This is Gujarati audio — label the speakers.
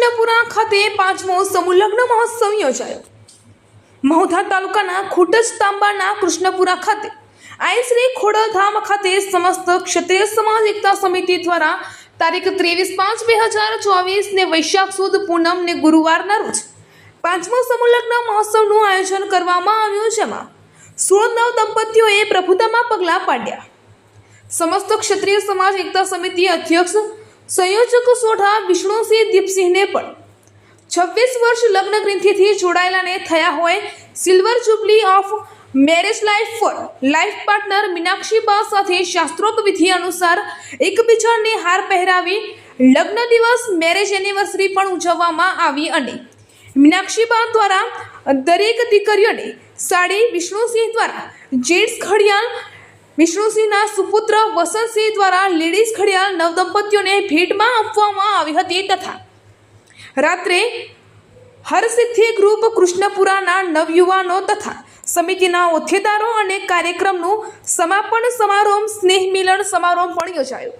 Speaker 1: કૃષ્ણપુરા ખાતે 5મો સમૂહ લગ્ન મહોત્સવ યોજાયો। મહુધા તાલુકાના ખૂટજ તાંબાના કૃષ્ણપુરા ખાતે આઈ શ્રી ખોડલધામ ખાતે સમસ્ત ક્ષત્રિય સમાજ એકતા સમિતિ દ્વારા તારીખ 23/5/2024 ને વૈશાખ સુદ પૂનમ ને ગુરુવારના રોજ 5મો સમૂહ લગ્ન મહોત્સવનું આયોજન કરવામાં આવ્યું, જેમાં 16 નવ દંપતીઓએ પ્રભુતામાં પગલાં પાડ્યા। સમસ્ત ક્ષત્રિય સમાજ એકતા સમિતિ અધ્યક્ષ સંયોજક સોઢા વિષ્ણુસિંહ દીપસિંહને પણ 26 વર્ષ લગ્ન ગ્રંથિથી જોડાયેલાને થયા હોય silver jubilee of marriage life for life partner મીનાક્ષીબા સાથે શાસ્ત્રોક્ત વિધિ અનુસાર એકબીજાને હાર પહેરાવી લગ્ન દિવસ મેરેજ એનિવર્સરી પણ ઉજવવામાં આવી અને મીનાક્ષીબા દ્વારા દરેક દીકરીઓને સાડી, વિષ્ણુસિંહ દ્વારા જેન્ટ્સ ઘડિયાળ, વિષ્ણુસિંહના સુપુત્ર વસંતસિંહ દ્વારા લેડીઝ ઘડિયાળ નવદંપતીઓને ભેટમાં આપવામાં આવી હતી તથા રાત્રે હરસિદ્ધિ ગ્રુપ કૃષ્ણપુરાના નવયુવાનો તથા સમિતિના હોદ્દેદારો અને કાર્યક્રમનું સમાપન સમારોહ સ્નેહ મિલન સમારોહ પણ યોજાયો।